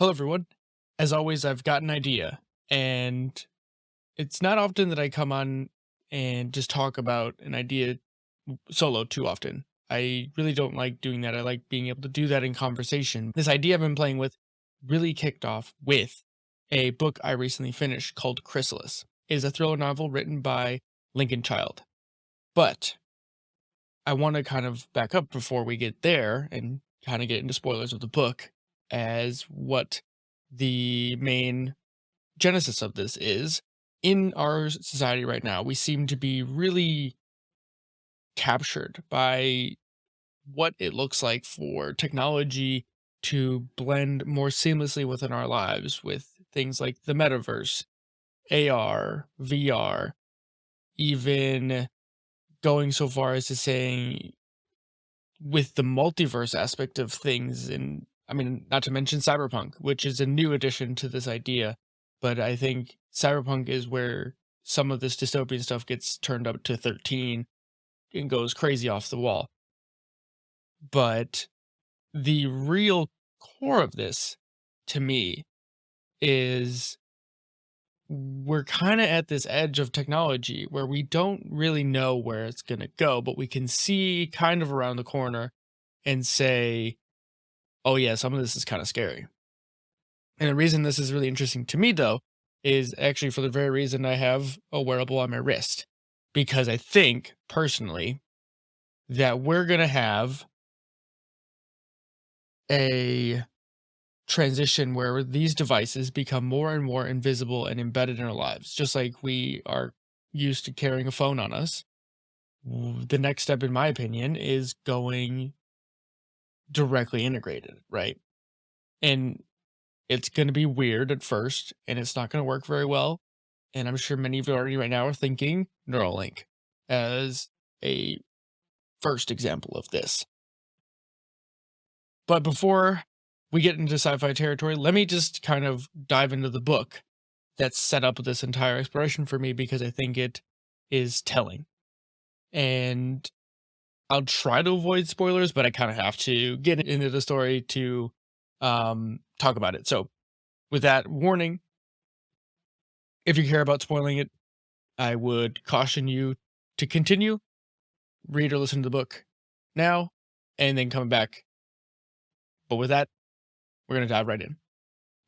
Hello, everyone. As always, I've got an idea, and it's not often that I come on and just talk about an idea solo too often. I really don't like doing that. I like being able to do that in conversation. This idea I've been playing with really kicked off with a book I recently finished called Chrysalis. It is a thriller novel written by Lincoln Child. But I want to kind of back up before we get there and kind of get into spoilers of the book as what the main genesis of this is. In our society right now, we seem to be really captured by what it looks like for technology to blend more seamlessly within our lives with things like the metaverse, AR, VR, even going so far as to saying with the multiverse aspect of things. And I mean, not to mention cyberpunk, which is a new addition to this idea, but I think cyberpunk is where some of this dystopian stuff gets turned up to 13 and goes crazy off the wall. But the real core of this to me is we're kind of at this edge of technology where we don't really know where it's going to go, but we can see kind of around the corner and say, oh yeah, some of this is kind of scary. And the reason this is really interesting to me though is actually for the very reason I have a wearable on my wrist. Because I think personally that we're going to have a transition where these devices become more and more invisible and embedded in our lives, just like we are used to carrying a phone on us. The next step, in my opinion, is going directly integrated, right? And it's going to be weird at first, and it's not going to work very well. And I'm sure many of you already right now are thinking Neuralink as a first example of this. But before we get into sci-fi territory, let me just kind of dive into the book that's set up this entire exploration for me because I think it is telling. And I'll try to avoid spoilers, but I kind of have to get into the story to talk about it. So, with that warning, if you care about spoiling it, I would caution you to continue, read or listen to the book now, and then come back. But with that, we're going to dive right in.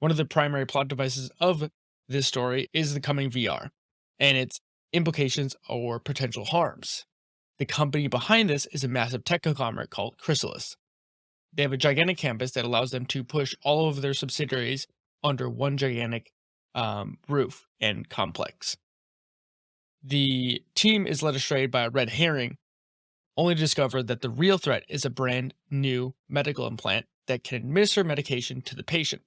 One of the primary plot devices of this story is the coming VR and its implications or potential harms. The company behind this is a massive tech conglomerate called Chrysalis. They have a gigantic campus that allows them to push all of their subsidiaries under one gigantic roof and complex. The team is led astray by a red herring, only to discover that the real threat is a brand new medical implant that can administer medication to the patient.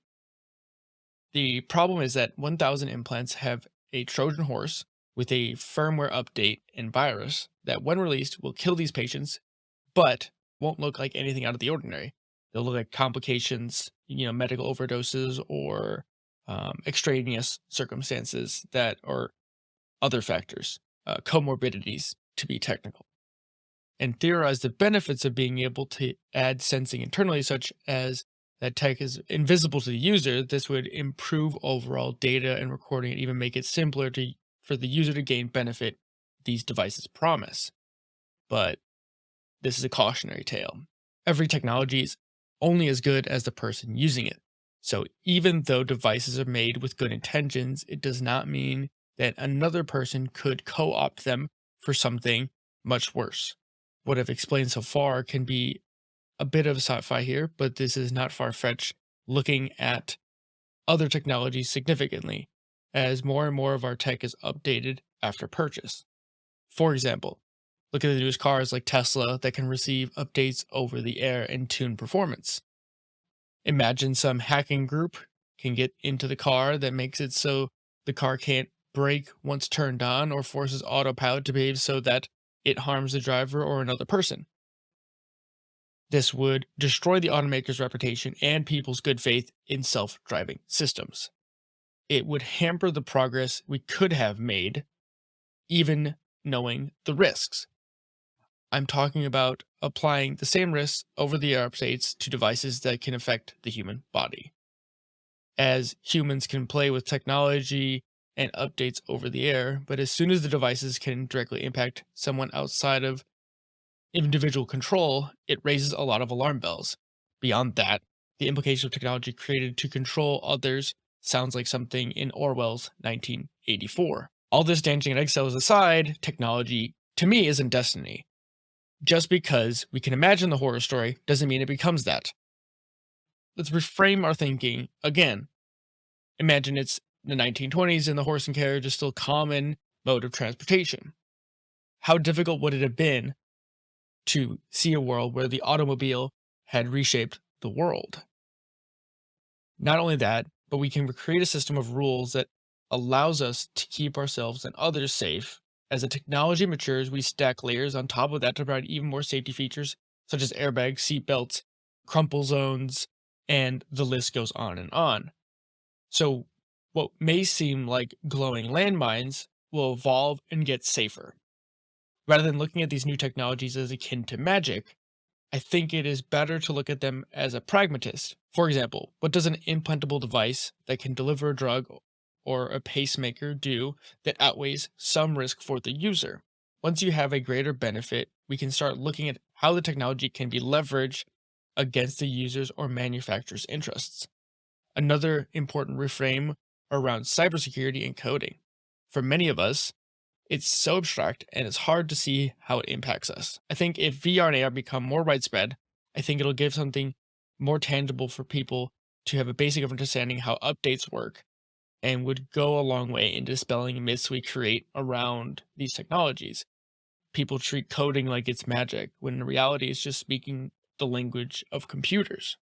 The problem is that 1,000 implants have a Trojan horse with a firmware update and virus that, when released, will kill these patients, but won't look like anything out of the ordinary. They'll look like complications, medical overdoses or extraneous circumstances that are other factors, comorbidities to be technical, and theorize the benefits of being able to add sensing internally, such as that tech is invisible to the user. This would improve overall data and recording and even make it simpler for the user to gain benefit these devices promise. But this is a cautionary tale. Every technology is only as good as the person using it. So even though devices are made with good intentions, it does not mean that another person could co-opt them for something much worse. What I've explained so far can be a bit of sci-fi here, but this is not far-fetched looking at other technologies significantly, as more and more of our tech is updated after purchase. For example, look at the newest cars like Tesla that can receive updates over the air and tune performance. Imagine some hacking group can get into the car that makes it so the car can't brake once turned on or forces autopilot to behave so that it harms the driver or another person. This would destroy the automaker's reputation and people's good faith in self-driving systems. It would hamper the progress we could have made, even knowing the risks. I'm talking about applying the same risks over the air updates to devices that can affect the human body. as humans can play with technology and updates over the air, but as soon as the devices can directly impact someone outside of individual control, it raises a lot of alarm bells. Beyond that, the implication of technology created to control others sounds like something in Orwell's 1984. All this dancing and eggshells aside, technology, to me, isn't destiny. Just because we can imagine the horror story doesn't mean it becomes that. Let's reframe our thinking again. Imagine it's the 1920s and the horse and carriage is still a common mode of transportation. How difficult would it have been to see a world where the automobile had reshaped the world? Not only that, but we can create a system of rules that allows us to keep ourselves and others safe. As the technology matures, we stack layers on top of that to provide even more safety features, such as airbags, seatbelts, crumple zones, and the list goes on and on. So, what may seem like glowing landmines will evolve and get safer. Rather than looking at these new technologies as akin to magic, I think it is better to look at them as a pragmatist. For example, what does an implantable device that can deliver a drug or a pacemaker do that outweighs some risk for the user? Once you have a greater benefit, we can start looking at how the technology can be leveraged against the user's or manufacturer's interests. Another important reframe around cybersecurity and coding. For many of us, it's so abstract and it's hard to see how it impacts us. I think if VR and AR become more widespread, I think it'll give something more tangible for people to have a basic understanding how updates work and would go a long way in dispelling myths we create around these technologies. People treat coding like it's magic, when in reality it's just speaking the language of computers.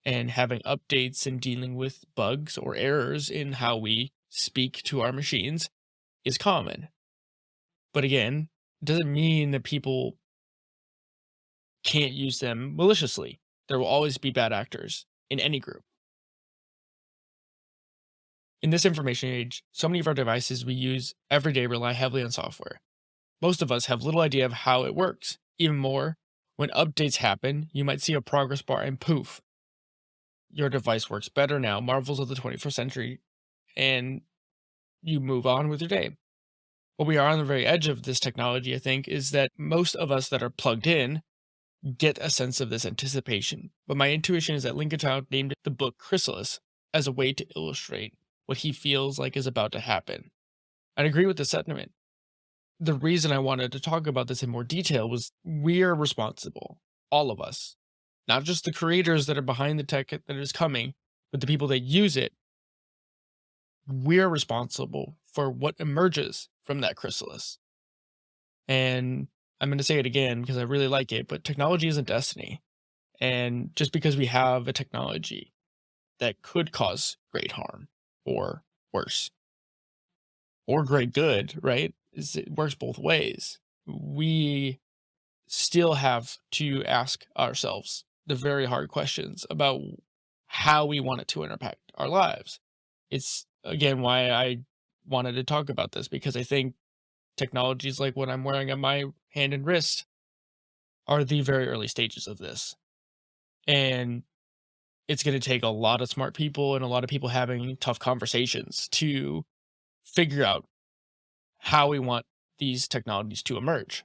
And having updates and dealing with bugs or errors in how we speak to our machines is common. But again, it doesn't mean that people can't use them maliciously. There will always be bad actors in any group. In this information age, so many of our devices we use every day rely heavily on software. Most of us have little idea of how it works. Even more, when updates happen, you might see a progress bar and poof, your device works better now, marvels of the 21st century, and you move on with your day. What we are on the very edge of this technology, I think, is that most of us that are plugged in get a sense of this anticipation. But my intuition is that Lincoln Child named the book Chrysalis as a way to illustrate what he feels like is about to happen. I'd agree with the sentiment. The reason I wanted to talk about this in more detail was we're responsible, all of us, not just the creators that are behind the tech that is coming, but the people that use it. We're responsible for what emerges from that chrysalis. And I'm going to say it again because I really like it, but technology isn't destiny. And just because we have a technology that could cause great harm or worse or great good, right? It works both ways. We still have to ask ourselves the very hard questions about how we want it to impact our lives. It's again why I wanted to talk about this, because I think technologies like what I'm wearing on my hand and wrist are the very early stages of this. And it's going to take a lot of smart people and a lot of people having tough conversations to figure out how we want these technologies to emerge.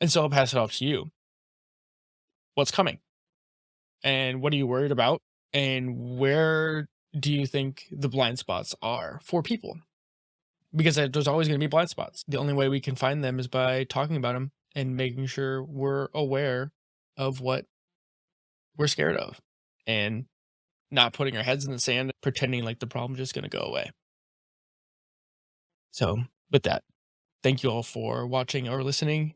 And so I'll pass it off to you. What's coming? And what are you worried about? And where do you think the blind spots are for people? Because there's always going to be blind spots. The only way we can find them is by talking about them and making sure we're aware of what we're scared of and not putting our heads in the sand, pretending like the problem's just going to go away. So, with that, thank you all for watching or listening.